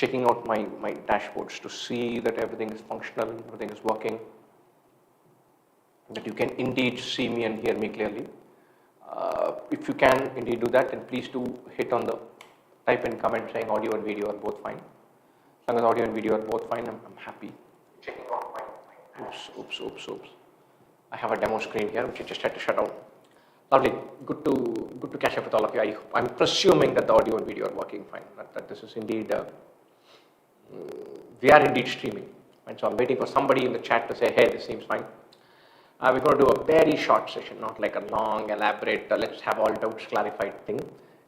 checking out my dashboards to see that everything is functional, everything is working, that you can indeed see me and hear me clearly. If you can indeed do that, then please do hit on the type in comment saying audio and video are both fine. As long as audio and video are both fine, I'm happy. Checking out my oops. I have a demo screen here which I just had to shut down. Lovely, good to catch up with all of you. I'm presuming that the audio and video are working fine. That this is indeed we are indeed streaming. And so I'm waiting for somebody in the chat to say, hey, this seems fine. We're going to do a very short session, not like a long, elaborate, let's have all doubts clarified thing.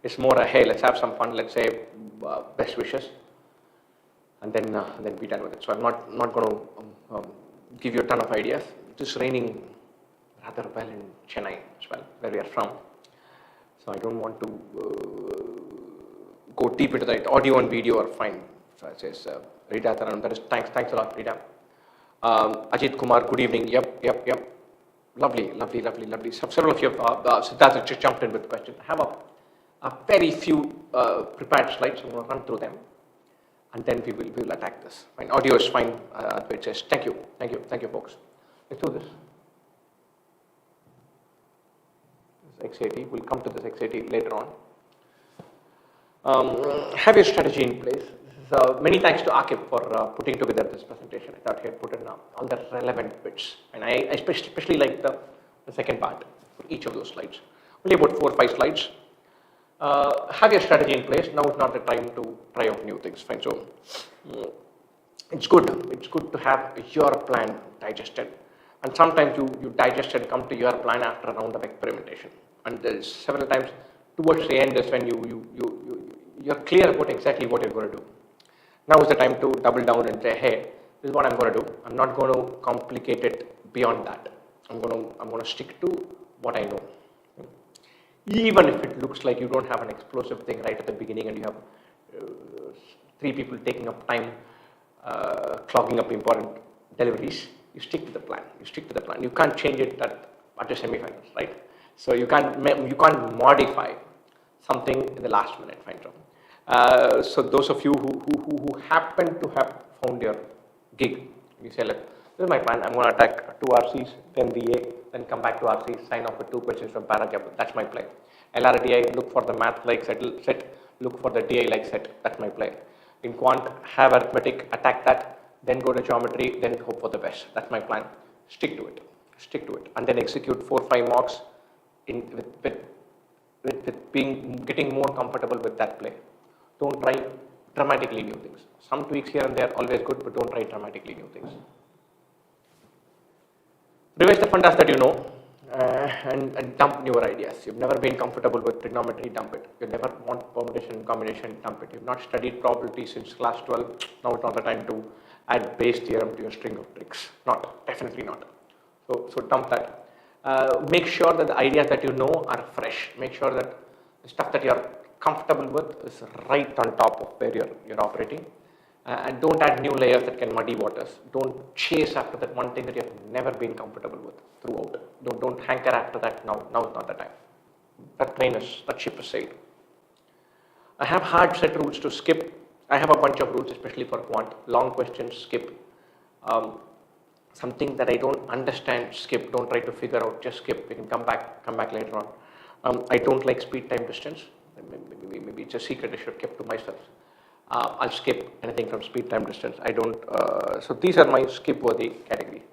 It's more a, hey, let's have some fun, let's say best wishes, and then be done with it. So I'm not going to give you a ton of ideas. It is raining rather well in Chennai as well, where we are from. So I don't want to go deep into that. Audio and video are fine. So it says, Rita, that is, thanks a lot, Rita. Ajit Kumar, good evening. Yep. Lovely. Several of you have, Siddharth just jumped in with questions. I have a very few prepared slides. I'm going to run through them, and then we will attack this. Fine. Audio is fine. It says, thank you, folks. Let's do this. This X80. We'll come to this X80 later on. Have your strategy in place. Many thanks to Akib for putting together this presentation. I thought he had put in all the relevant bits, and I especially like the second part for each of those slides. Only about 4 or 5 slides. Have your strategy in place. Now is not the time to try out new things. Fine. So it's good to have your plan digested, and sometimes you digest and come to your plan after a round of experimentation. And there's several times towards the end is when you're clear about exactly what you're going to do. Now is the time to double down and say, hey, this is what I'm going to do. I'm not going to complicate it beyond that. I'm going to stick to what I know. Even if it looks like you don't have an explosive thing right at the beginning and you have 3 people taking up time, clogging up important deliveries, you stick to the plan. You can't change it at the semifinals, right? So you can't modify something in the last minute, fine. So those of you who happen to have found your gig, you say, look, this is my plan. I'm going to attack 2 RCs, then VA, then come back to RC, sign off with 2 questions from Parajab. That's my play. LRDI, look for the math like set, look for the DI like set. That's my play. In quant, have arithmetic, attack that, then go to geometry, then hope for the best. That's my plan. Stick to it, and then execute 4 or 5 mocks with getting more comfortable with that play. Don't try dramatically new things. Some tweaks here and there are always good, but don't try dramatically new things. Revise the fundas that you know and dump newer ideas. You've never been comfortable with trigonometry, dump it. You never want permutation and combination, dump it. You've not studied probability since class 12. Now it's not the time to add base theorem to your string of tricks. Definitely not. So dump that. Make sure that the ideas that you know are fresh. Make sure that the stuff that you're comfortable with is right on top of where you're operating, and don't add new layers that can muddy waters. Don't chase after that one thing that you've never been comfortable with throughout. Don't hanker after that. Now is not the time. That ship is sailed. I have hard set rules to skip. I have a bunch of rules, especially for quant. Long questions, skip. Something that I don't understand, skip. Don't try to figure out, just skip. We can come back later on. I don't like speed time distance. Maybe it's a secret I should have kept to myself. I'll skip anything from speed time distance. I don't. So these are my skip worthy category.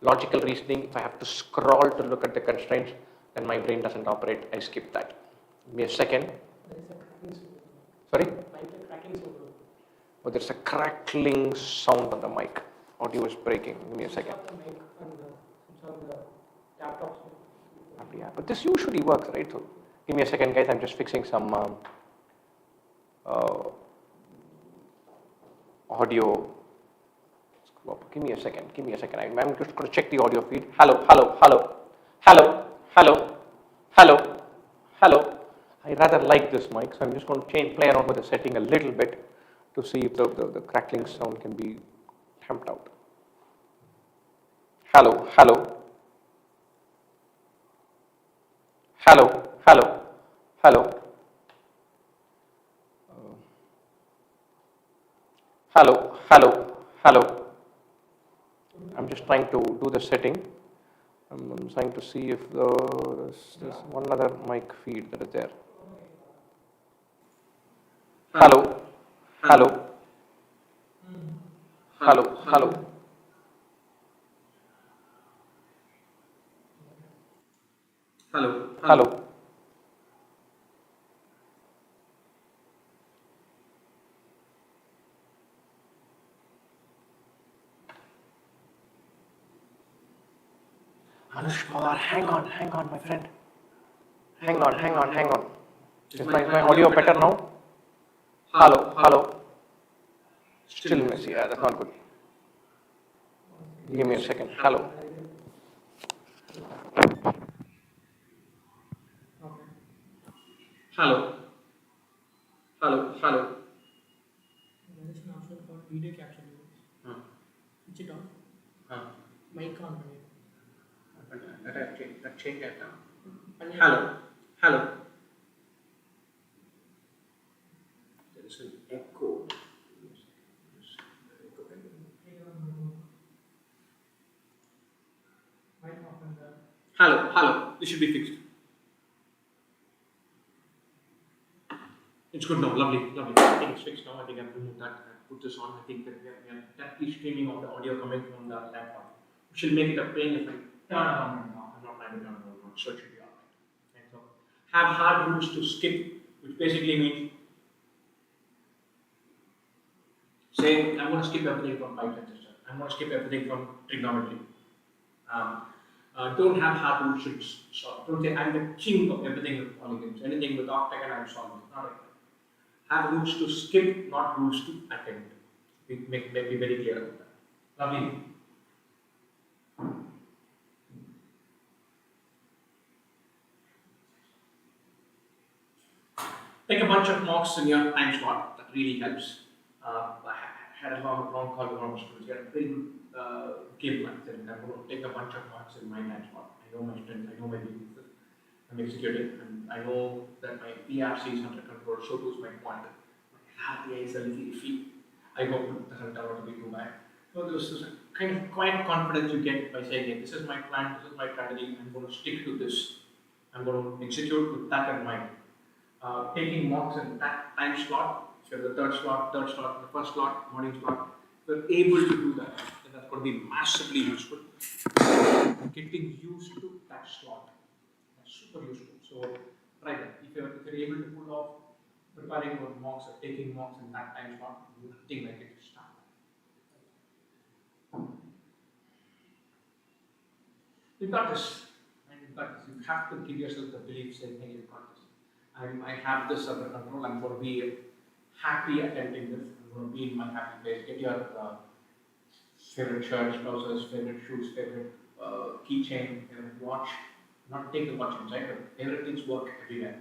Logical reasoning, if I have to scroll to look at the constraints, then my brain doesn't operate. I skip that. Give me a second. Sorry? Oh, there's a crackling sound on the mic. Audio is breaking. Give me a second. Yeah, but this usually works, right? So give me a second, guys. I'm just fixing some audio. Give me a second. I'm just going to check the audio feed. Hello. I rather like this mic, so I'm just going to play around with the setting a little bit to see if the crackling sound can be tamped out. Hello. Hello, hello, hello. I'm just trying to do the setting. I'm trying to see if there's one other mic feed that is there. Hello, hello, hello, hello, Hello, hello. hello. Anush Pawar, hang on, my friend. Hang on. Is Is my my audio audio better better now? now? Hello, Hello, hello. hello. Still Still messy. Yeah, messy. that's Yeah, not that's good. not Give me Give a me a second. second. Hello. Hello. Hello, hello, hello. Rajesh ने आपको call video capture किया हाँ, switch it of हाँ. Mic on करिए That change that now. पन्ने Hello, hello. There is an echo. Mic off करना Hello, hello. This should be fixed. It's good now. Lovely, lovely. I think it's fixed now. I think I've removed that and put this on. I think that we are directly streaming of the audio coming from the laptop, which will make it a pain if I turn around now. I'm not trying to turn around, so it should be alright. Okay, so have hard rules to skip, which basically means saying I'm going to skip everything from Python system. I'm going to skip everything from trigonometry. Um, don't have hard rules to solve. Don't say I'm the king of everything with polygons. Anything with octagon I'm solving. Not like that. Have rules to skip, not rules to attempt. We make be very clear about that. Lovely. Take a bunch of mocks in your time slot. That really helps. I had a long call with one of my students. He had a very good game plan. Said, I'm going to take a bunch of mocks in my time slot. I know my strengths. I know my weaknesses. I'm executing, and I know that my PRC is under control. So too is my quant. My RPI is a little iffy. I hope it doesn't turn out to be too bad. So this is a kind of quiet confidence you get by saying, hey, this is my plan, this is my strategy, I'm going to stick to this. I'm going to execute with that in mind. Taking mocks in that time slot, so the third slot, the first slot, morning slot, we're able to do that. And that's going to be massively useful. Getting used to that slot. That's super useful. So try that. If you're able to pull off preparing your mocks or taking mocks in that time slot, nothing like it to start. You've got this. And you've got this. You have to give yourself the belief saying, hey, you've got this. I have this under control. I'm going to be happy attempting this. I'm going to be in my happy place. Get your favorite shirts, trousers, favorite shoes, favorite keychain, favorite watch. Not take the watch inside, but everything's work everywhere.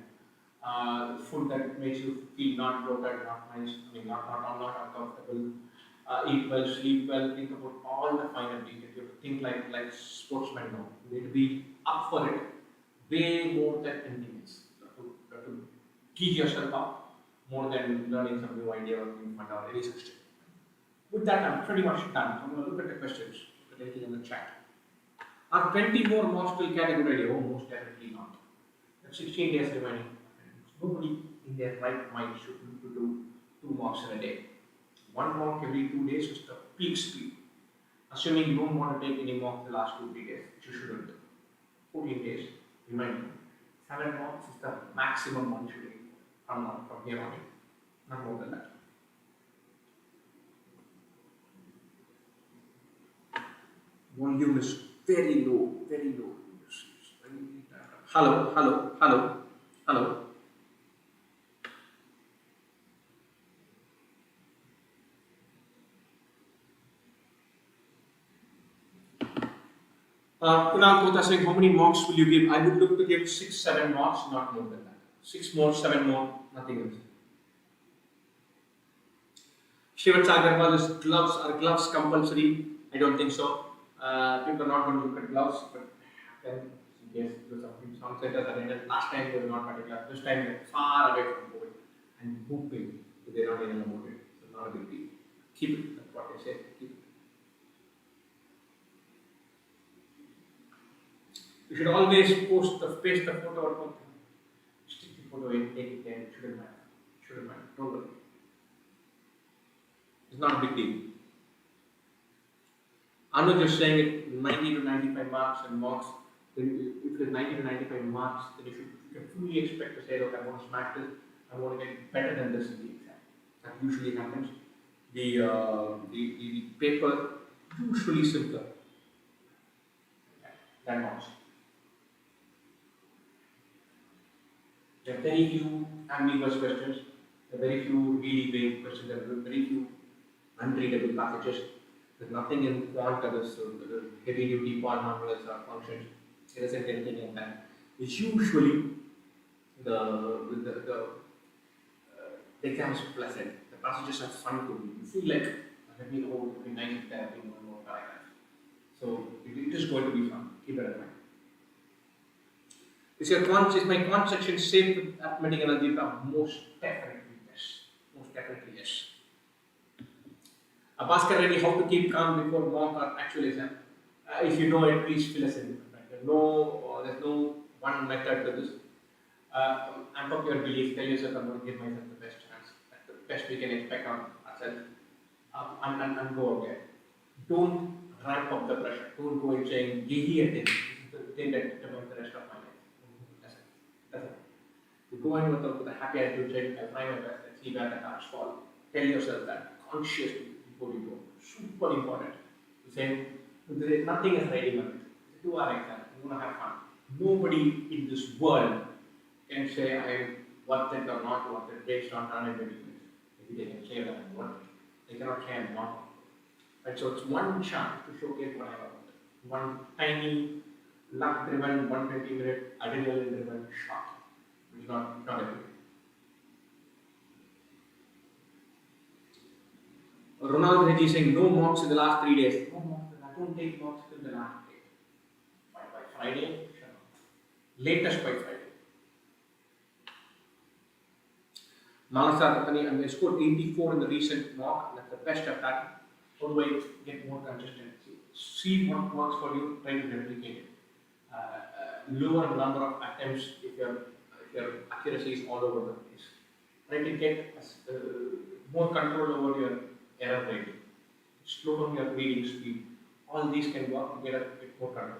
Food that makes you feel not bloated, not nice, I mean, not uncomfortable. Eat well, sleep well, think about all the finer details. You have to think like sportsmen now. You need to be up for it way more than anything else. You have to geek yourself up more than learning some new idea or new fund or any such thing. With that, I'm pretty much done. I'm going to look at the questions, look at anything in the chat. Are 20 more mocks still get a good idea? Oh, most definitely not. 16 days remaining. Nobody in their right mind should need to do 2 mocks in a day. 1 mock every 2 days is the peak speed. Assuming you don't want to take any mock the last 2-3 days, which you shouldn't. 14 days remaining. 7 mocks is the maximum one should take from here on in. Not more than that. Volume is very low, very low. Hello, hello, hello, hello. Kunal Kota saying, how many mocks will you give? I would look to give 6, 7 mocks, not more than that. 6 more, 7 more, nothing else. Shivat Sagarwal is gloves compulsory? I don't think so. People are not going to look at gloves, but then yes, because some centers are ended. Last time they were not particular. This time they're far away from COVID and hoping that they're not even about it. So not a big deal. Keep it. That's what they say. Keep it. You should always paste the photo or something. Stick the photo in, take it there. It shouldn't matter. Shouldn't matter. Don't worry. It's not a big deal. Anuj is saying it 90 to 95 marks and marks. Then if it is 90 to 95 marks, then you can fully expect to say, look, I want to smash this. I want to get better than this in the exam. That usually happens. The paper usually simpler than marks. There are very few ambiguous questions. There are very few really vague questions. There are very few unreadable passages. There's nothing in quant that is heavy duty polynomials or functions. There isn't anything in that. It's usually the exam is pleasant. The passages are fun to read. You feel like, let me hold, let me nice there, one more paragraph. So it is going to be fun. Keep it in mind. Is my quant section safe with arithmetic and algebra? Most definitely yes. Most definitely yes. Bhaskar Reddy, how to keep calm before mock or actual exam? If you know it, please fill us in. There's no one method to this. Amp up your belief. Tell yourself, I'm going to give myself the best chance. That's the best we can expect on ourselves. And go again. Don't ramp up the pressure. Don't go and saying, this is the thing that determines the rest of my life. That's it. You go in with a happy attitude, saying, I'll try my best, let's see where the cards fall. Tell yourself that consciously before you go. Super important. Saying, nothing is ready with it. It's a 2-hour exam. You're going to have fun. Nobody in this world can say I'm worth it or not worth it based on 120 minutes. Maybe they can say that I'm worth it. They cannot say I'm not. Right? So it's one chance to showcase what I want. One tiny, luck-driven, 120-minute, adrenaline-driven shot. It's not everything. Ronald Reggie saying no mocks in the last 3 days. No mocks. I don't take mocks till the last day. By Friday, sure. Latest by Friday. Manasa Ratani, I scored 84 in the recent mock. That's the best I've done. How do I get more consistency? See what works for you, try to replicate it. Lower number of attempts if your accuracy is all over the place. Try to get more control over your error rate. Slow down your reading speed. All these can work to get a bit more control.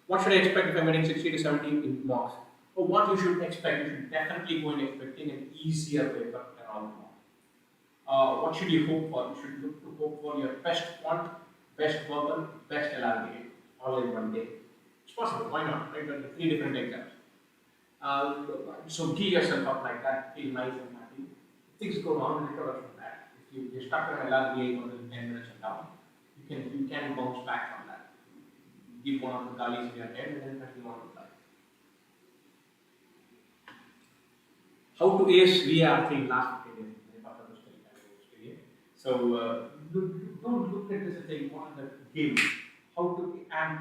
What should I expect if I'm getting 60 to 70 in mocks? Or what you should expect, you should definitely go in expecting an easier paper than all mock. What should you hope for? You should look to hope for your best quant, best verbal, best LRDA, all in one day. It's possible, why not? Right? There are 3 different exams. So give yourself up like that, feel nice and happy. If things go wrong, recover from that. If you're stuck in an LRDA for 10 minutes and down, you can bounce back from that. Give one of the galis in your head and then continue on with life. How to ace VR thing last period. So don't look at this as a what is the game. How to amp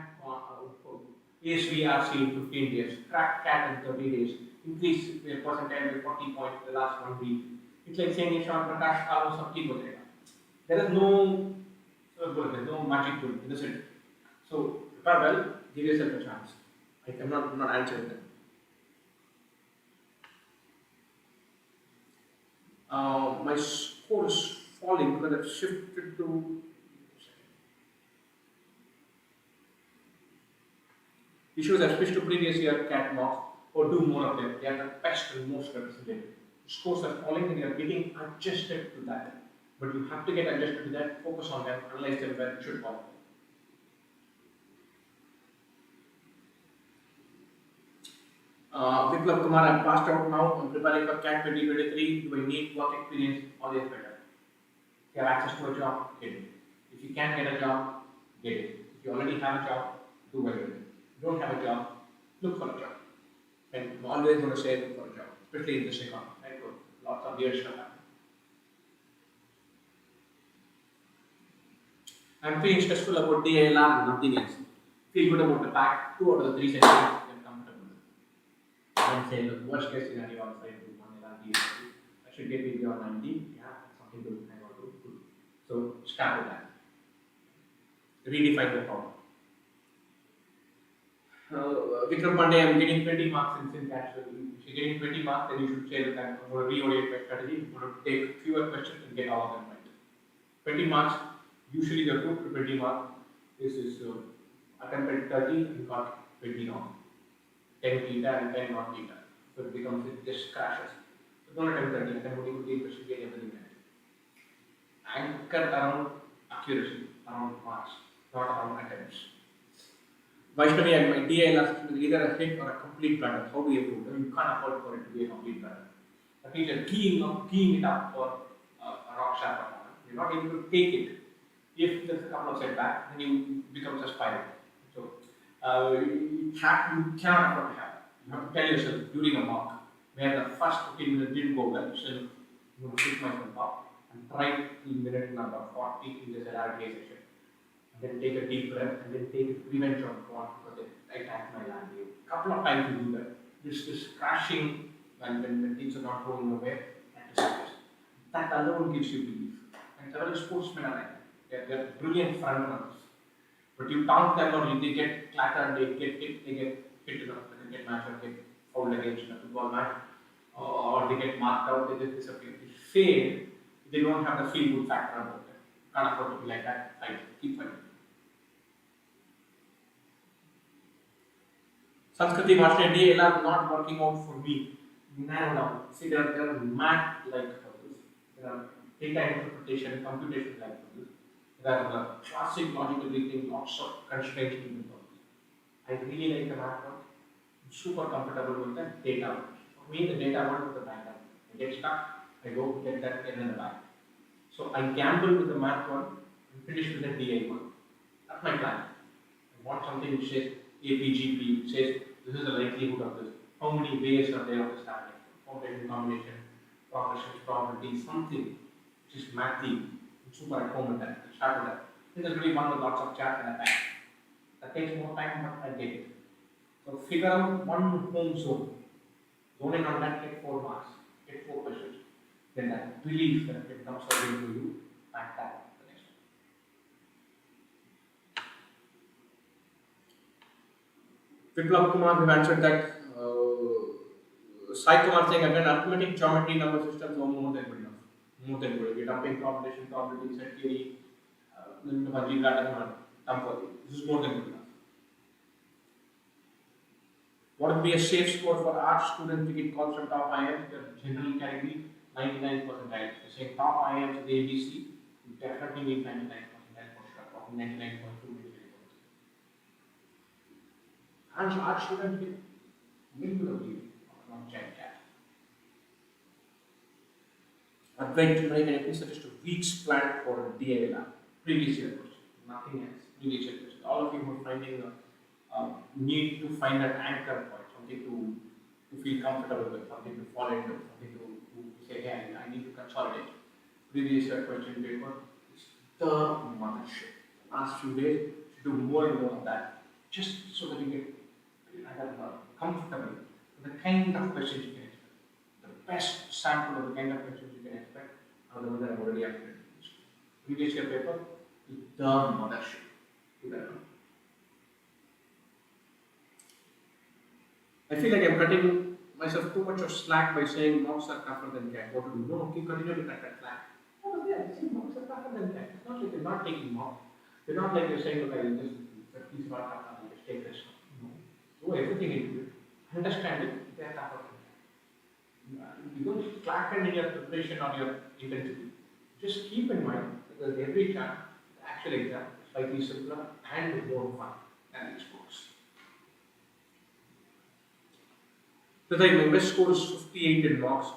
ace VR in 15 days, crack cat in 30 days, increase the percentile by 40 points in the last 1 week. It's like saying Sean Prakash Kalo Sabki Bodega. There is no magic to it, isn't it? So prepare well, give yourself a chance. I'm not answering them. My score is falling because I've shifted to. Issues I've switched to previous year cat mocks or do more of them. They are the best and most representative. Scores are falling and you are getting adjusted to that. But you have to get adjusted to that, focus on them, analyze them where it should fall. Viplav Kumar, I'm passed out now. I'm preparing for CAT 2023. Do I need work experience? Always better. If you have access to a job, get it. If you can't get a job, get it. If you already have a job, do well with it. If you don't have a job, look for a job. And I'm always going to say look for a job, especially in this economy. Right? Lots of weird stuff happening. I'm feeling stressful about the iler, nothing else. Feel good about the pack. 2 out of the 3 sessions, I'm comfortable. And say, look, worst case scenario, I'll try to do 1 iler. I should get maybe on 90. Yeah, something good. start with that. Redefine the problem. Vikram Pandey, I'm getting 20 marks in syntax. So if you're getting 20 marks, then you should say that I'm going to reorient my strategy. I'm going to take fewer questions and get all of them right. 20 marks, usually the route to 20 marks is attempted 30 and got 20 wrong. 10 theta and 10 not theta. So it becomes, it just crashes. So don't attempt 30, attempt only 15%, get everything right. Anchor around accuracy, around marks, not around attempts. Vaishnavi and my DIL is either a hit or a complete blunder. How do you prove it? You can't afford for it to be a complete blunder. That means you're keying it up for a rock sharp performance. You're not able to take it. If there's a couple of setbacks, then you become a spiral. So you cannot afford to have it. You have to tell yourself during a mock where the first 15 minutes didn't go well, so I'm going to pick myself up and try till minute number 40 in this LRTA session. Then take a deep breath and then take revenge on God because I attacked my land. A couple of times you do that. This crashing when things are not going away, that alone gives you belief. And several sportsmen are like that. They're brilliant front runners. But you taunt them or they get clattered, they get hit, they get hit in a cricket match or get fouled against in a football match, or they get marked out, they just disappear. They fail, they don't have the feel good factor about them. Can't afford to be like that. Fight, keep fighting. Sanskriti Bhashna DLR not working out for me. Narrow down. See, there are math like puzzles. There are data interpretation, computation like puzzles. There are classic logical reasoning, lots of constraints in the puzzles. I really like the math one. I'm super comfortable with the data one. For me, the data one is the background. I get stuck, I go get that pen in the back. So I gamble with the math one and finish with the DI one. That's my plan. I want something which says APGP, which says this is the likelihood of this. How many ways are there of establishing? Combination, combination, progression, probability, something which is mathy. I'm super at home with that. I start with that. This is really one with lots of chat and a time. That takes more time, but I get it. So figure out one home zone. Zone in on that, get 4 marks, get 4 questions. Then that belief that it comes out into you, back that. Viplab Kumar, we've answered that. Sai Kumar saying again, arithmetic geometry number systems are more than good enough. More than good. We're dumping competition, probability, set theory, this is more than good enough. What would be a safe score for art students to get calls from top IIMs? The general category, 99 percentile. You're saying top IIMs with ABC, you definitely need 99 percentile for sure, probably 99.2 maybe. And art students get little bit of leave, not check that. Advent, can you please suggest a week's plan for a DLR? Previous year question, nothing else. Previous year question. All of you were finding need to find an anchor point, something to feel comfortable with, something to fall into, something to say, hey, I need to consolidate. Previous year question paper is the mothership. Last few days, do more and more of that, just so that you get comfortable with the kind of questions you can expect. The best sample of the kind of questions you can expect are the ones that I've already answered. Previous year paper is the mothership. Do that one. I feel like I'm cutting myself too much of slack by saying mocks are tougher than CAT. What to do? No, keep continuing to cut that slack. Oh, yeah, see, mocks are tougher than CAT. It's not like you're not taking mocks. It's not like you're saying, look, I just, that piece about tough, I'll just take this. No. Do everything into it. Understand it, they're tougher than CAT. You don't slacken in your preparation or your intensity. Just keep in mind that every time, the actual exam is slightly simpler and more fun than these books. So like my best score is 58 in mocks.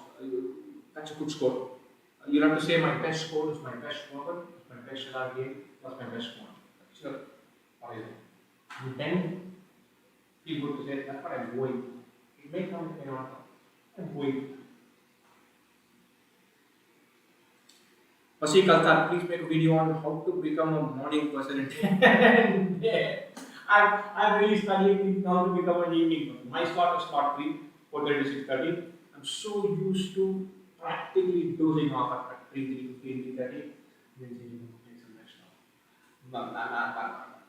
That's a good score. You have to say my best score is my best score, my best LR game, plus my best score. That's your horizon. And then feel good to say that's what I'm going. It may come, it may not come. I'm going. Vasi Kaltar, please make a video on how to become a morning person. I'm really studying how to become an evening person. My slot is slot 3. 4:30 to 6:30. I'm so used to practically dozing off at 3:30, 3:30. Then saying, take some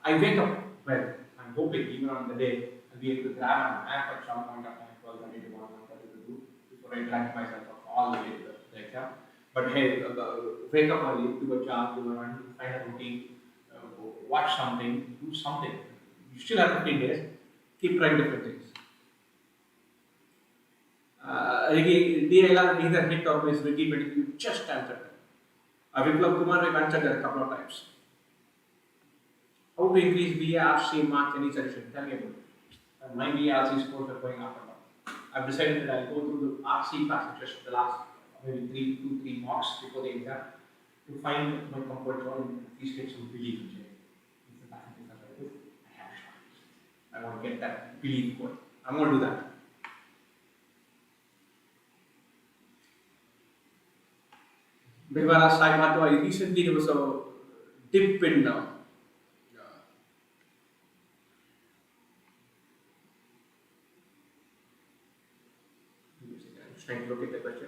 I wake up well. I'm hoping even on the day I'll be able to grab an app at some point of time, 12:30 to 1:30 to do before I drag myself up all the way to the exam. But hey, wake up early, do a job, do a run, find a routine, watch something, do something. You still have 15 days. Keep trying different things. DLR neither hit or miss. We keep it. You just answer it. Viplav Kumar, we've answered that a couple of times. How to increase BARC mark any session? Tell me about it. My BARC scores are going up and down. I've decided that I'll go through the RC passages, the last maybe 3 marks before the exam to find my comfort zone and at least get some belief in it. If the passages are like this, I have a shot. I want to get that belief going. I'm going to do that. Bhivara Sai Madhava, recently there was a dip in I'm just trying to look at the question.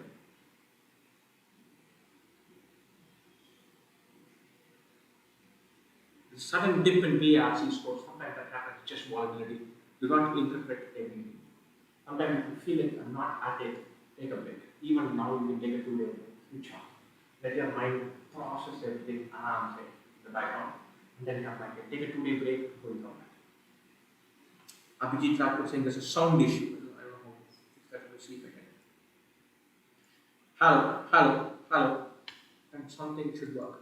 The sudden dip in BRC scores, sometimes that happens, just volatility. Do not interpret everything. Sometimes if you feel like I'm not at it, take a break. Even now you can take a 2-day break, switch off. Let your mind process everything around in the background, and then come back. Take a 2-day break before you come back. Abhijit Thakur saying there's a sound issue. I don't know how to fix that. We'll see if I can. Hello. And something should work.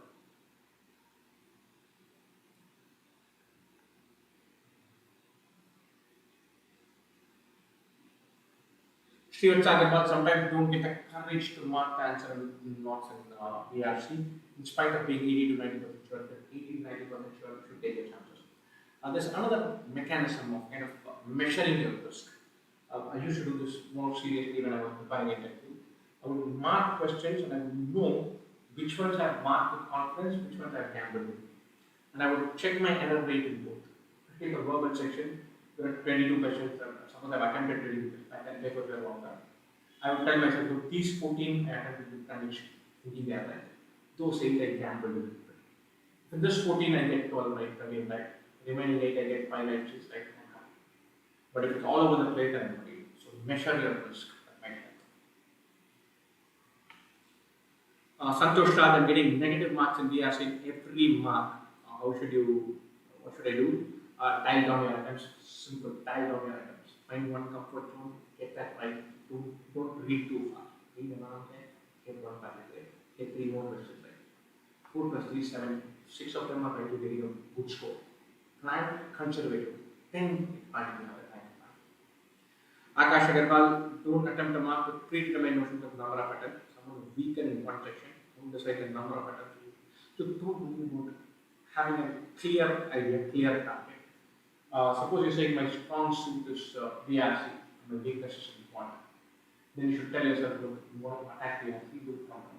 Stuart Sagarwal, sometimes don't get the courage to mark the answer in notes in VRC, in spite of being 80 to 90% sure. 80 to 90% sure, you should take your chances. There's another mechanism of kind of measuring your risk. I used to do this more seriously when I was preparing a interview. I would mark questions and I would know which ones I have marked with confidence, which ones I have gambled with. And I would check my error rate in both. Take a verbal section, there are 22 questions, suppose I've attempted 22 questions, I can take a wrong that. I would tell myself, look, these 14 I attempted with conviction, thinking they are right. Those 8 I gambled with. In this 14 I get 12 right, again right. Remaining 8 I get 5 right, 6 right, and happy. But if it's all over the place, then I'm worried. So measure your risk, that might help. Santosh Raj, I'm getting negative marks in DRC in every mark. What should I do? Dial down your items. Simple, dial down your items. Find one comfort zone, get that right. Don't read too far. Read around there, get one passage right. Get 3 more questions right. 4 plus 3, 7. 6 of them are right to getting a good score. Plan conservative. Then find another time. Akash Agarwal, don't attempt a mark with predetermined notions of number of attempts. Someone weaker in one section. Don't decide the number of attempts. So don't worry about having a clear idea, clear target. Suppose you're saying my strong suit is BRC, and my weakness is in quant. Then you should tell yourself, look, you want to attack BRC, do quantum.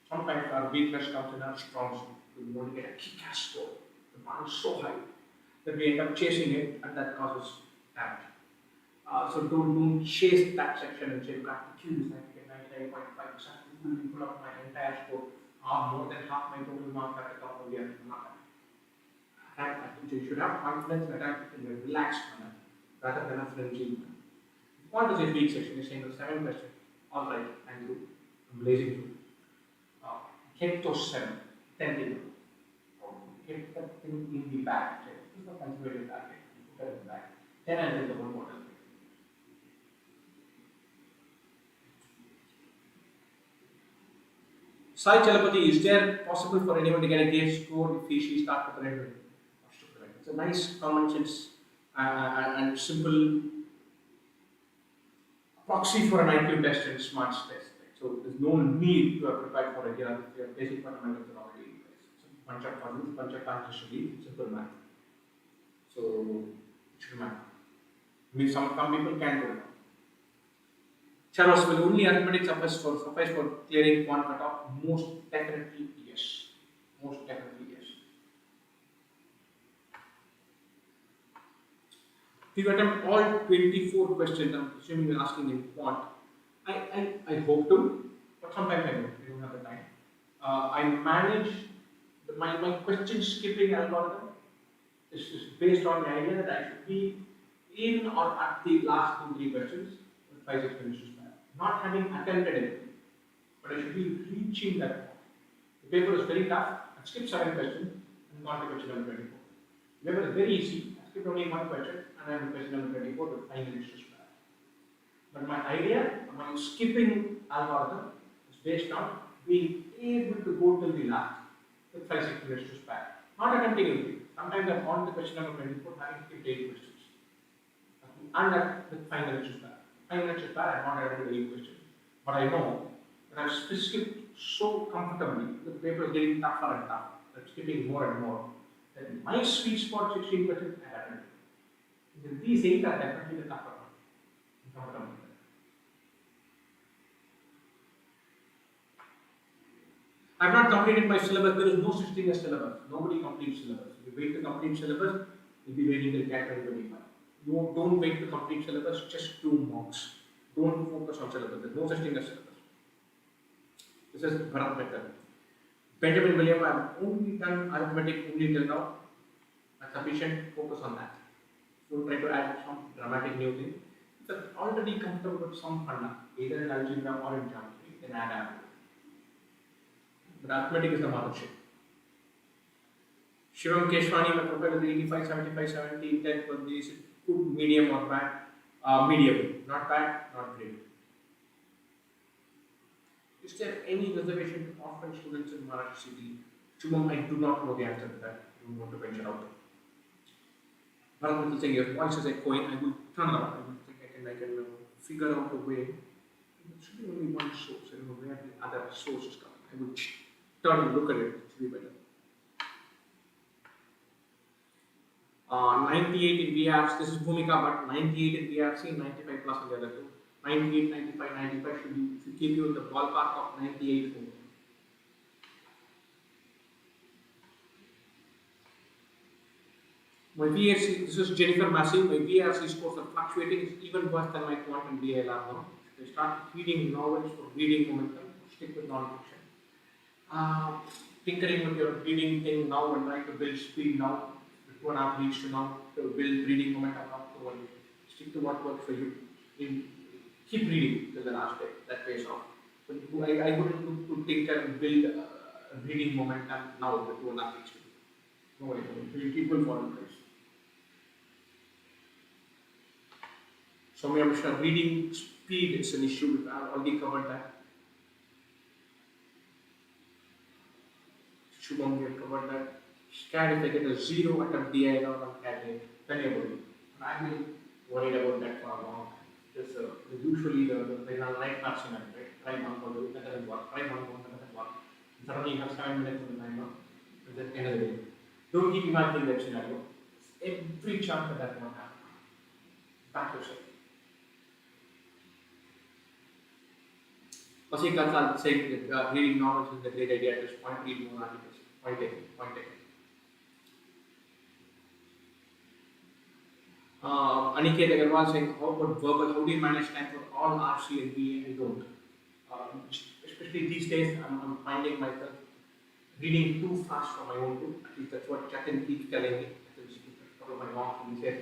Sometimes our weakness comes in our strong suit. We want to get a kick-ass score. The bar is so high that we end up chasing it, and that causes damage. So don't chase that section and say, look, I have to kill this, I have to get 99.5%, pull up my entire score, more than half my total mark at the top of the mark. You should have confidence and attack in a relaxed manner rather than a frenzied manner. Quant is a weak section, you're saying 7 questions. Alright, I'm through. I'm blazing through. Get those 7, 10 things. Get that thing in the bag. This is a conservative target. Put that in the bag. Then I'll take the one model. Sai Chalapati, is there possible for anyone to get a great score if she starts preparing? It's a nice common sense and simple proxy for an IQ test and smarts test. Right? So there's no need to have prepared for it here. Your basic fundamentals are already in place. So bunch of puzzles, bunch of answers should be simple math. So it should matter. I mean, some people can do it. Charos, will only arithmetic suffice for clearing quant cutoff? Most definitely yes. Most definitely yes. If you attempt all 24 questions, I'm assuming you're asking in quant. I hope to, but sometimes I don't have the time. I manage the my question skipping algorithm is based on the idea that I should be in or at the last 2, 3 questions with 5, 6 minutes to spare. Not having attempted it, but I should be reaching that point. The paper is very tough. I skipped 7 questions and got to question number 24. The paper is very easy. I skipped only 1 question and I am question number 24 with 5 minutes to spare. But my idea, my skipping algorithm is based on being able to go till the last with 5, 6 minutes to spare. Not attempting everything. Sometimes I'm on the question number 24 having skipped 8 questions. And that with 5 minutes to spare. 5 minutes to spare, I'm not attempting 8 questions. But I know that I've skipped so comfortably, the paper is getting tougher and tougher. I'm skipping more and more. That my sweet spot 16 questions I attempted. These 8 are definitely the tougher ones. I've not completed my syllabus. There is no such thing as syllabus. Nobody completes syllabus. If you wait to complete syllabus, you'll be waiting till CAT 2025. You don't wait to complete syllabus, just do mocks. Don't focus on syllabus. There's no such thing as syllabus. This is Bharat method. Benjamin William, I've only done arithmetic only till now. That's sufficient. Focus on that. Don't try to add some dramatic new thing. If you're already comfortable with some funda, either in algebra or in geometry, then add arithmetic. But arithmetic is the mothership. Shivam Keshwani, my profile is 85, 75, 70, 10 for these. Good, medium or bad? Medium. Not bad, not great. Is there any reservation to offering students in Maharashtra city? Shubham, I do not know the answer to that. I don't want to venture out. Bharat will say, your voice is echoing. I will turn around. I will think I can figure out a way. There should be only one source. I don't know where the other source is coming. I will turn and look at it. It should be better. 98 in VRC, this is Bhumika, but 98 in VRC, 95 plus in the other two. 98, 95, 95 should keep you in the ballpark of 98 over. My VRC, this is Jennifer Massey, my VRC scores are fluctuating, it's even worse than my quant and DLR now. They start reading novels for reading momentum, stick with non-fiction. Tinkering with your reading thing now and trying to build speed now. 2.5 weeks to now to build reading momentum now. So stick to what works for you. Keep reading till the last day. That pays off. But I wouldn't look to tinker and build reading momentum now with 2.5 weeks to go. No worry, people follow this. Soumya Mishra, reading speed is an issue. I've already covered that. Shubham, we have covered that. CAD, if I get a 0 attempt DIR on CAD, then you worry. I've been worried about that for a long time. Because usually the right path scenario, right? Try one for that doesn't work. Try one more, that doesn't work. And suddenly you have 7 minutes on the timer. At the end of the day. Don't keep imagining that scenario. Every chance that won't happen. Back yourself. Pasik Kansal saying that reading novels is a great idea at this point. Read more articles. Point taken. Aniket Agarwal saying, how about verbal? How do you manage time for all RC and BA? I don't. Especially these days, I'm finding myself reading too fast for my own good. At least that's what Jatin keeps telling me. A couple of my mom and he says,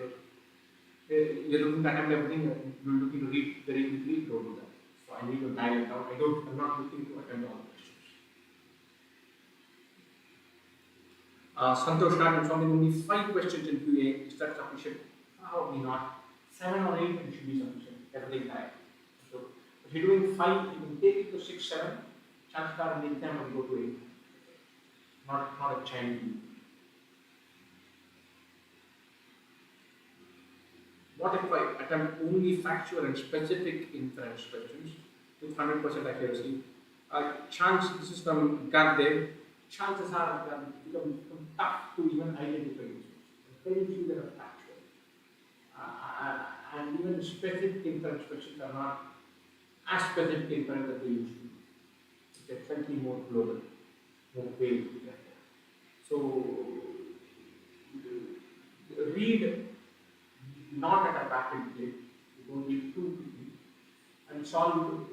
you're looking to attempt everything, you're looking to read very quickly, don't do that. So I need to dial it down. I'm not looking to attempt all the questions. Santosh Raj, something only 5 questions in QA. Is that sufficient? Probably not. 7 or 8 it should be sufficient. Everything time. So if you're doing 5, you can take it to 6, 7. Chances are in the exam will go to 8. Not a giant leap. What if I attempt only factual and specific inference questions with 100% accuracy? Chance, this is from Gardev, chances are become tough to even identify these. Very few that are factual. And even specific inference questions are not as specific inference that they used to be. It's slightly more global, more vague. So, read not at a rapid rate, you don't read too quickly, and solve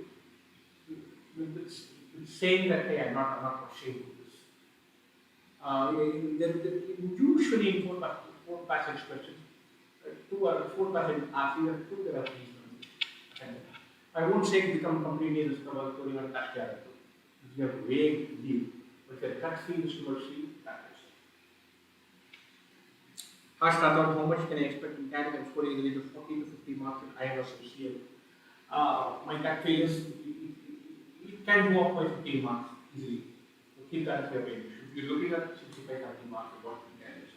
with saying that, hey, I'm not ashamed of this. Usually in four passage questions, two or four passage ask either two there are three students. Okay. I won't say it become completely discovered to even touch character. You have vague deep, but if your gut feels towards you, that is. Harsh Rathod, how much can I expect in Canada? I'm scoring in the range of 40 to 50 marks in IELTS or CA. My gut feel is it can go up by 15 marks easily. So keep that as your range. If you're looking at 65, 30 marks, what you can is.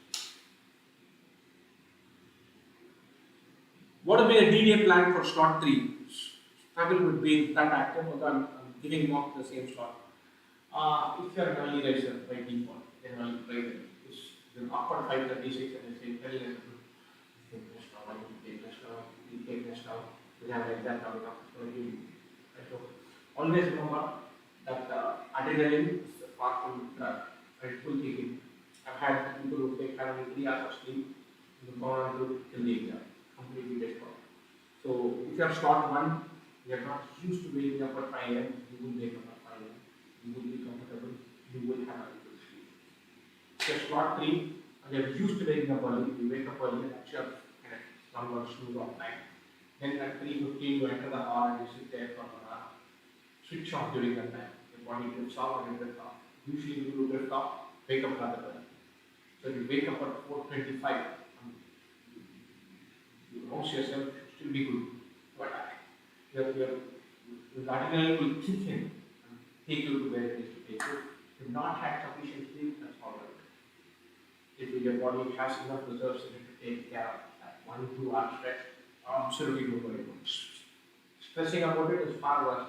What would be a DDA plan for slot 3? Struggle would be that active, although I'm giving mock the same slot. If you're an early riser by default, then early riser is an upward 536 and they say very less. Take rest now, I need to take rest now, you take rest now, we have an exam coming up, it's going to be right. So always remember that adrenaline is apart from drug, and it will kick in. I've had people who take having 3 hours of sleep, and gone on to till the exam, completely destroyed. So if you are slot 1, you are not used to waking up at 5 am, you will wake up at 5 am. You will be comfortable, you will have a good sleep. If you are slot 3, and you are used to waking up early, you wake up early and actually somewhat smooth on time. Then at 3:15 you enter the hall and you sit there for an hour. Switch off during that time. Your body drifts off or you drift off. Usually when you drift off, wake up rather early. So if you wake up at 4:25, you rouse yourself, it should still be good. But your adrenaline will kick in and take you to where it needs to take you. If you've not had sufficient sleep, that's all right. If your body has enough reserves in it to take care of that 1-2 hour stretch, absolutely don't worry about it. Stressing about it is far worse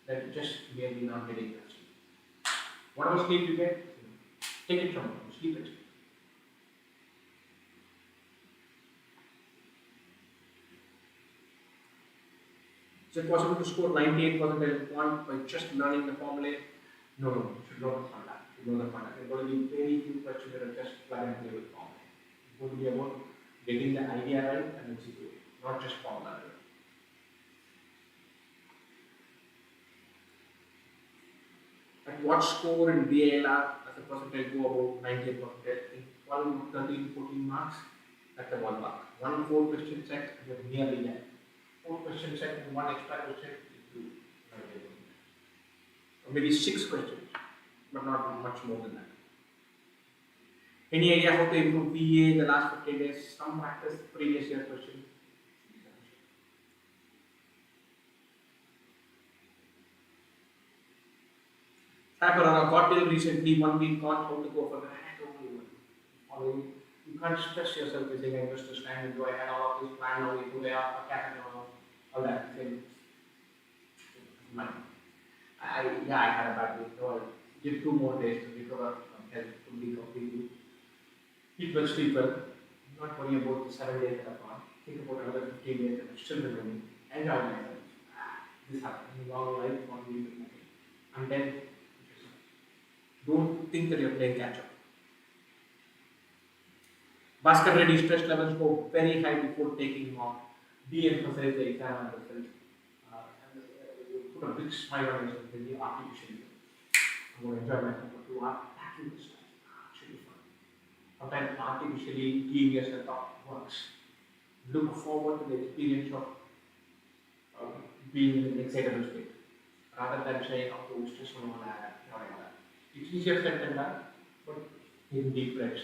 than just merely not getting enough sleep. Whatever sleep you get, take it from home, sleep it. Is it possible to score 98% point by just learning the formula? No, you should know the formula. You know the formula. There are going to be very few questions that are just plug and play with formula. It's going to be about getting the idea right and executing, not just formula. At what score in DLR as a percentage go about 98%? In 12, 13, 14 marks, that's the ballpark. 1 4 question set, you're nearly there. 4 question set and 1 extra question, you or maybe 6 questions, but not much more than that. Any idea how to improve PA the last 15 days? Some practice, previous year question. Happened on a cocktail recently, 1 week gone, how to go for that? I don't know. You can't stress yourself by saying, I missed this time, do I had all of this planned, now we put it up, a cat, all that. Money. I had a bad week, so I give 2 more days to recover from health fully, completely. Eat well, sleep well. Not worry about the 7 days that are gone. Think about another 15 days that are still remaining. Enjoy myself. This happened. Long life, 1 week with nothing. And then, don't think that you're playing catch up. Bhaskar Reddy stress levels go very high before taking off. De-emphasize the exam and result. Put a big smile on yourself when you artificially. I'm going to enjoy myself for 2 hours. That will be actually fun. Sometimes artificially giving yourself up works. Look forward to the experience of being in an excitable state. Rather than saying, oh, it's just one hour, it's easier said than done, but in deep breaths,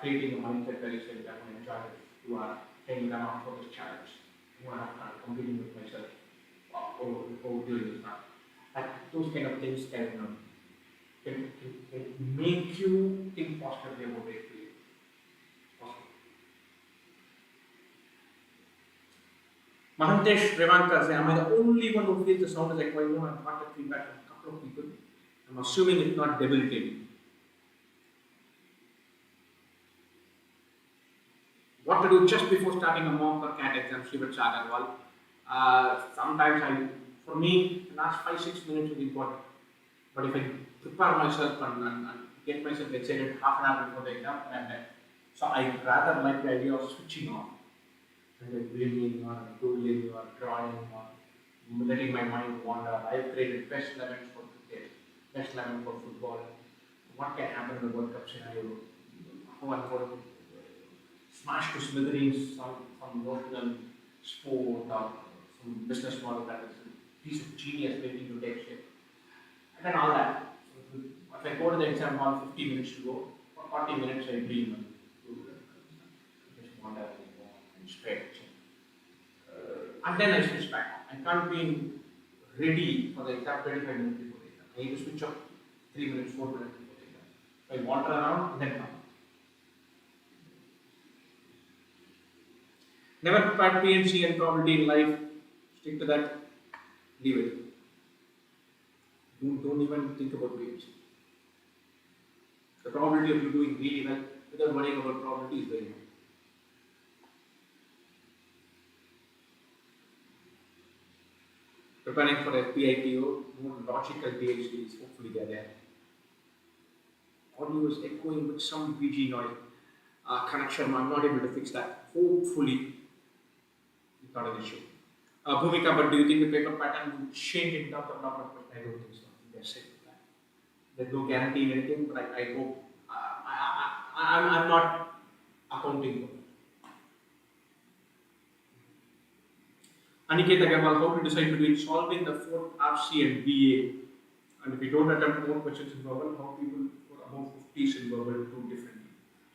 creating a mindset where you say, I'm going to enjoy it. You are taking them out for this challenge. You are competing with myself over doing this now. And those kind of things can make you think positively about it. Mahantesh Revanka say, am I the only one who feels the sound is echoing? No, I've got the feedback from a couple of people. I'm assuming it's not debilitating. What to do just before starting a mock or CAT exam, Shivat Sagarwal. Sometimes for me, the last 5-6 minutes is important. But if I prepare myself and get myself excited half an hour before the exam, I'm dead. So I rather like the idea of switching off. And then dreaming or doodling or drawing or letting my mind wander. I've created best 11 for cricket, best 11 for football, what can happen in the World Cup scenario, how I'm going to smash to smithereens some notional sport or some business model that is a piece of genius waiting to take shape. And then all that. So if I go to the exam hall 50 minutes to go, for 40 minutes I dream and just wander and stretch. And then I switch back. I can't be ready for the exam 25 minutes before the exam. I need to switch off 3 minutes, 4 minutes before the exam. So I wander around and then come. Never prepare PNC and probability in life. Stick to that. Leave it. Don't even think about PNC. The probability of you doing really well without worrying about probability is very high. Preparing for FPITO, more logical PhDs, hopefully they're there. Audio is echoing with some BG noise. Connection, I'm not able to fix that. Hopefully, it's not an issue. Bhumika, but do you think the paper pattern will change in terms of number of questions? I don't think so. They're safe with that. There's no guarantee in anything, but I hope. I'm not accounting for it. Aniket Agarwal, how to decide between solving the fourth RC and BA? And if you don't attempt more questions in verbal, how people for above 50s in verbal do differently?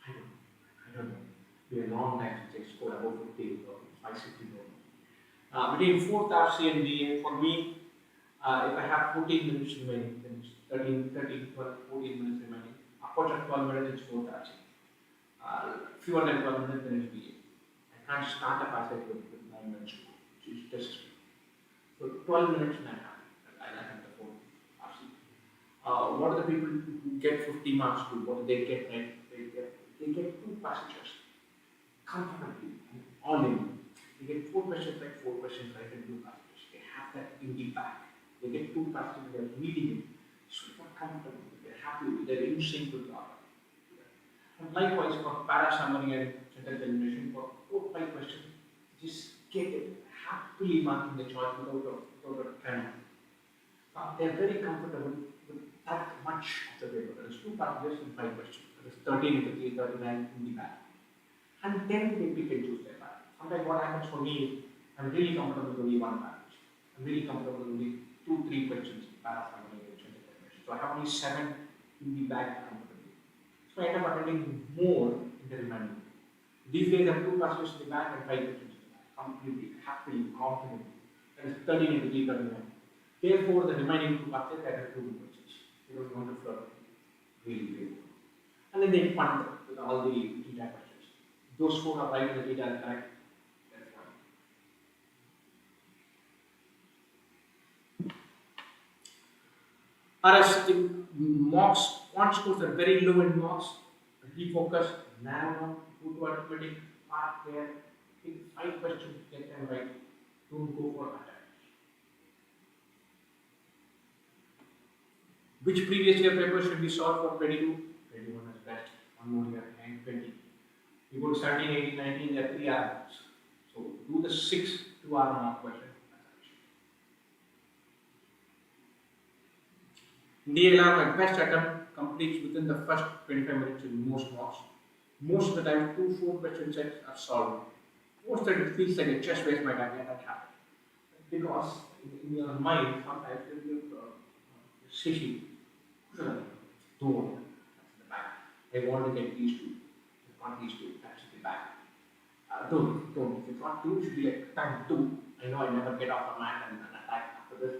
I don't know. It'll be a long time since I scored above 50 in verbal, 560 verbal. Between fourth RC and BA, for me, if I have 14 minutes remaining, then it's 13, 12, 14 minutes remaining. Approach at 12 minutes, it's fourth RC. Fewer than 12 minutes, then it's BA. I can't start a passage with 9 minutes to go. It's just so 12 minutes and I have the phone RC. What are the people who get 50 marks to? What do they get right? They get 2 passages comfortably and all in. They get 4 questions right, 4 questions right, and 2 passages. They have that in the back. They get 2 passages, they're reading it super comfortable. They're happy with it, they're in sync with the other. And likewise for para summary and sentence elimination, for 4 5 questions, just get it. Happily marking the choice without a tremor. They are very comfortable with that much of the paper. There is 2 passages and 5 questions. There is 13 into 3, 39 in the back. And then they pick and choose their pattern. Sometimes what happens for me is I'm really comfortable with only 1 passage. I'm really comfortable with only 2, 3 questions in para summary and sentence elimination. So I have only 7 in the back comfortably. So I end up attending more in the remaining. These days I have 2 passages in the back and 5 questions. Completely, happily, confidently. That is 13 into 3, 39. Therefore, the remaining 2 passages are 2 questions. You don't want to flirt really, really well. And then they punt with all the data questions. Those 4 are right and the data are correct. That's fine. RS, the mocks, quant scores are very low in mocks. Refocus, narrow down, go to arithmetic, part there. 5 questions, get them right. Don't go for attacks. Which previous year paper should be solved for 22? 21 is best. 1 more year, and 20. You go to 17, 18, 19, there are 3 hours. So do the 6 2-hour mark question. DLR, my best attempt completes within the first 25 minutes in most mocks. Most of the time, 2 4 question sets are solved. Most of it feels like a just waste my time, yet that happens. Because in your mind, sometimes you shishi, don't, that's the back. I want to get these 2, I got these 2, that's the back. Don't. If you got 2, it should be like time 2. I know I never get off the mat and attack after this,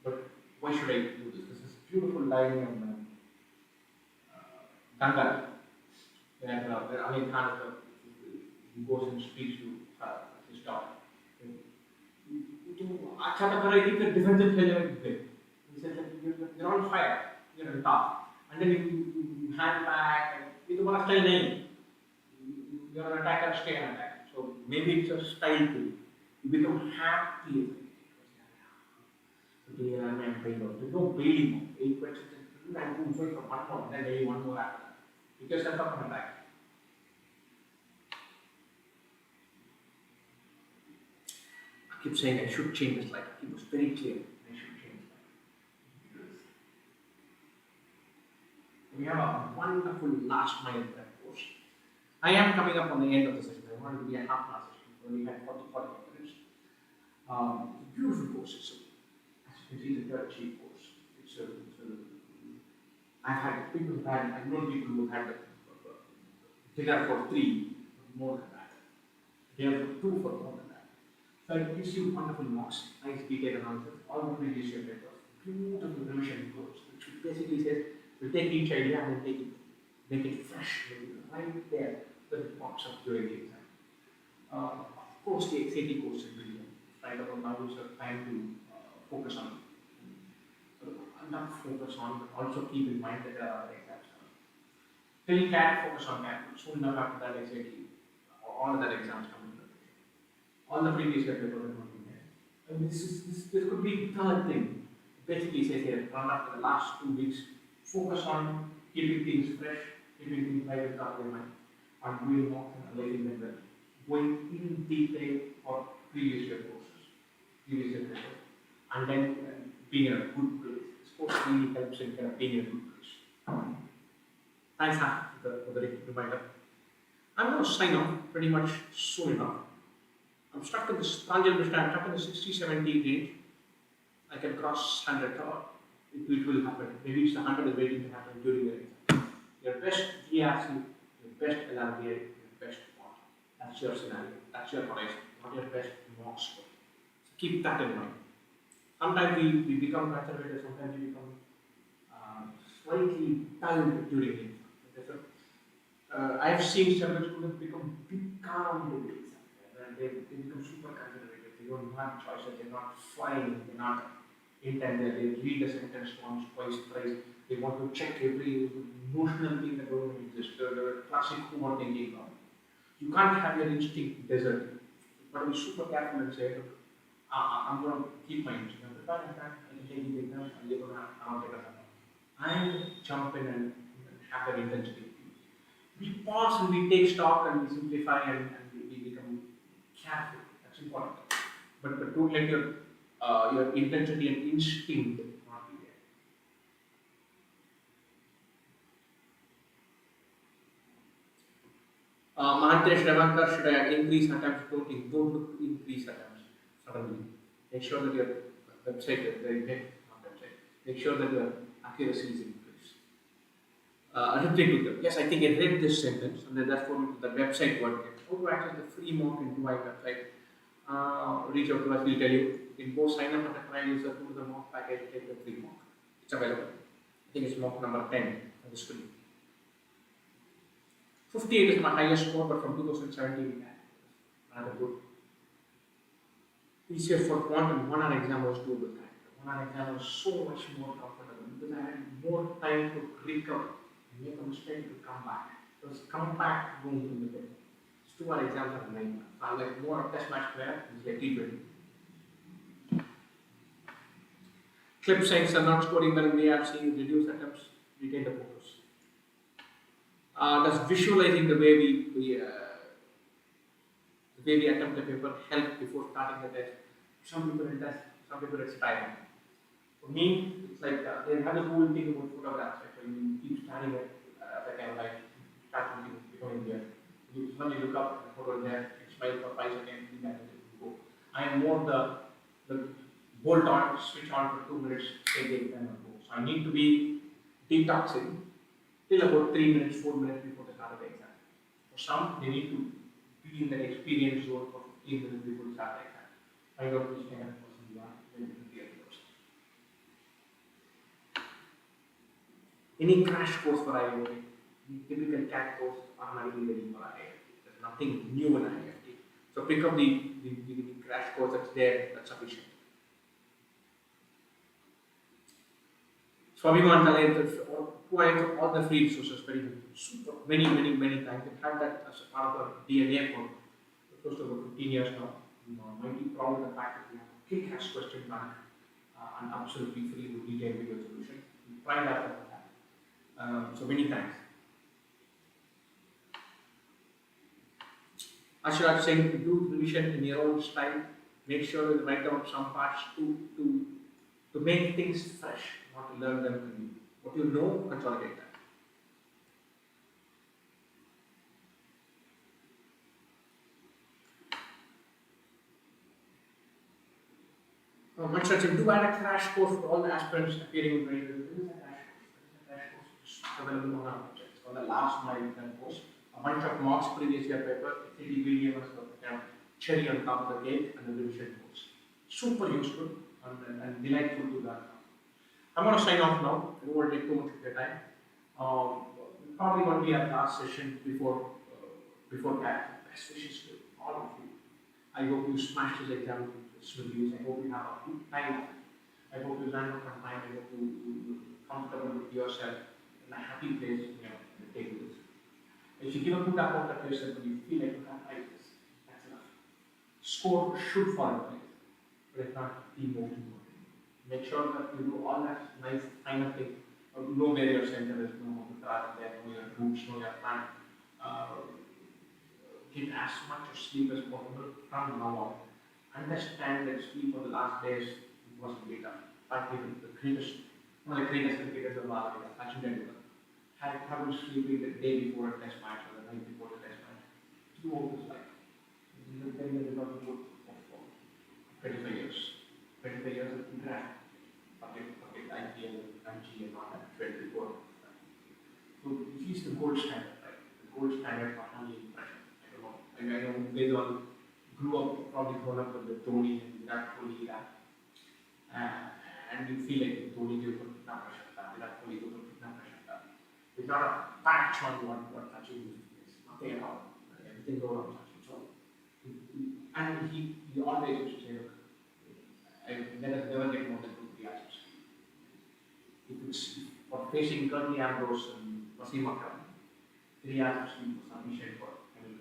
but why should I do this? This is beautiful line in Dangal, where Amir Khan he goes and speaks to his daughter. अच्छा तो करो ये फिर defensive खेलने में गए. He says like you're on fire, you're on top, and then you hand back and ये तुम्हारा style नहीं. You're an attacker, stay an attacker. So maybe it's a style too. You become happy. So there's no bailing. 8 questions. You can move away from 1 more, then maybe 1 more after that. Pick yourself up and attack. I keep saying I should change this life. It was very clear. I should change this life. We have a wonderful last mile prep course. I am coming up on the end of the session. I wanted to be a half hour session. We only had 45 minutes. Beautiful course. As you can see, it's a very cheap course. I've had people who had, I've known people who had dinner for 3, more than that. Dinner for 2 for more than that. So it gives you wonderful mocks, nice detailed analysis, all the previous year papers, beautiful revision course, which basically says we'll take each idea and make it fresh, right there, so it pops up during the exam. Of course, the XAT course is brilliant. Right about now, it's your time to focus on. Not focus on, but also keep in mind that there are other exams coming. Till CAT, focus on CAT. Soon enough after that, XAT, all other exams coming. All the previous year papers are not in there. And this could be the third thing. Basically, says here, run up to the last 2 weeks, focus on keeping things fresh, keeping things right at the top of your mind, on doing more and analyzing them well. Going in detail for previous year courses, previous year papers, and then being in a good place. Sports really helps in kind of being in a good place. Thanks, for the reminder. I'm going to sign off pretty much soon enough. I'm stuck in this Pranjal Mishra, I'm stuck in the 60, 70 range. I can cross 100 or it will happen. Maybe it's the 100 is waiting to happen during the exam. Your best DRC, your best LRBA, your best quant. That's your scenario, that's your horizon, not your best mock score. So keep that in mind. Sometimes we become conservative, sometimes we become slightly dull during the exam. Okay, so, I have seen several students become calm during the exam. They become super conservative, they don't have choices, they're not flying, they're not intended, they read the sentence once, twice, thrice, they want to check every notional thing that doesn't exist, the classic overthinking problem. You can't have your instinct deserted. You've got to be super careful and say, I'm going to keep my instinct. I'm preparing that, I can take the exam, and they're going to have it. And jump in and have that intensity. We pause and we take stock and we simplify and we become careful. That's important. But don't let your intensity and instinct not be there. Mahantesh Ravankar, should I increase attempts? Don't look to increase attempts suddenly. Make sure that your website, make sure that your accuracy is increased. Yes, I think I read this sentence, and then that's what the website word. How to access the free mock into my website? Reach out to us, we'll tell you. You can go sign up at the trial user, go to the mock package, take the free mock. It's available. I think it's mock number 10 on the screen. 58 is my highest score, but from 2017, rather good. Easier for quantum, 1 hour exam was doable time. 1 hour exam was so much more comfortable because I had more time to recover and make a mistake to come back. There was compact room in the paper. 2 hour exams are 9 months. So I'm like more test match player, it's like T20. Clip science are not scoring well in the app, seeing reduced attempts, retain the focus. Does visualizing the way we attempt the paper help before starting the test? Some people it does, some people it's tiring. For me, it's like they have this whole thing about photographs. Right? So you keep standing at the camera, like start becoming there. When you look up, the photo is there, you smile for 5 seconds, and then you go. I am more the bolt on, switch on for 2 minutes, take the exam and go. So I need to be detoxing till about 3 minutes, 4 minutes before the start of the exam. For some, they need to be in the experience zone for 15 minutes before the start of the exam. Find out which kind of person you are, then you can be a person. Any crash course for IoT, typical CAT course automatically ready for IIFT. There's nothing new in IIFT. So pick up the crash course that's there, that's sufficient. Swabiman Talent, all the free resources, very good. Super, many times. They've had that as a part of our DNA for close to about 15 years now. I'm mighty proud of the fact that we have a kick-ass question bank and absolutely free with detailed video solution. We pride ourselves on that. So many thanks. Ashraf saying to do revision in your own style. Make sure you write down some parts to make things fresh, not to learn them anew. What you know, consolidate that. One Sachin, do add a crash course for all the aspirants appearing in 2022. There is a crash course. There is a crash course. It's available on our website. It's called the Last Mile Return Course. A bunch of mocks previous year paper, 3D VDM as well, cherry on top of the cake, and the revision course. Super useful and delightful to learn. I'm going to sign off now. I don't want to take too much of your time. Probably going to be our last session before that. Best wishes to all of you. I hope you smash this exam with reviews. I hope you have a good time. I hope you learn from time. I hope you comfortable with yourself in a happy place. Take this. If you give a good account of yourself and you feel like you can't write this, that's enough. Score should fall in place, but it's not the most important. Make sure that you do all that nice kind of thing. Know where your center is, know how to start there, know your roots, know your plan. Get as much of sleep as possible from now on. Understand that sleep for the last days was way tough. One of the greatest cricketers of our era, Sachin Tendulkar, had trouble sleeping the day before a test match or the night before the test match. Throughout his life. Then the result was 25 years. 25 years of interaction. Forget IPL, MG and all that. 24. So he's the gold standard, right? The gold standard for handling pressure. I know they all grew up, probably grown up with the Dhoni and Virat Kohli era. And you feel like Dhoni will put no pressure down, Virat Kohli will put no pressure down. There's not a patch on what Sachin is. Nothing at all. Everything goes on Sachin. So, and he always used to say, look, let us never get more than 2-3 hours. If it's for facing Curtly Ambrose and Wasim Akram, 3 hours of sleep was sufficient for him.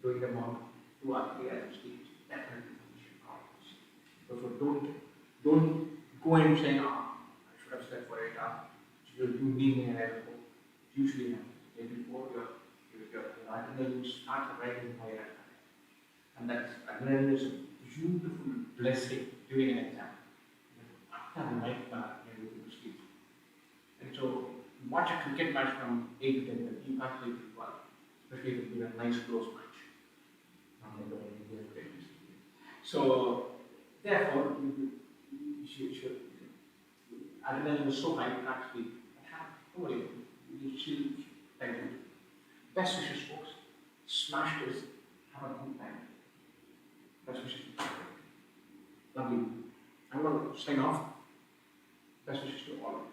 Doing them on 2 or 3 hours of sleep is definitely sufficient for us. So don't go and say, I should have slept for 8 hours. You need me and I will go. Usually happens. Day before your adrenaline starts rising higher and higher. And that adrenaline is a beautiful blessing during an exam. After the night you're able to sleep. And so watch a cricket match from 8 to 10 minutes. You can't sleep well, especially if it's a nice close match. So therefore, you should adrenaline is so high you can't sleep. Don't worry, you chill, like it. Best wishes, folks. Smash this. Have a good time. Best wishes. Love you. I'm going to sign off. Best wishes to all of you.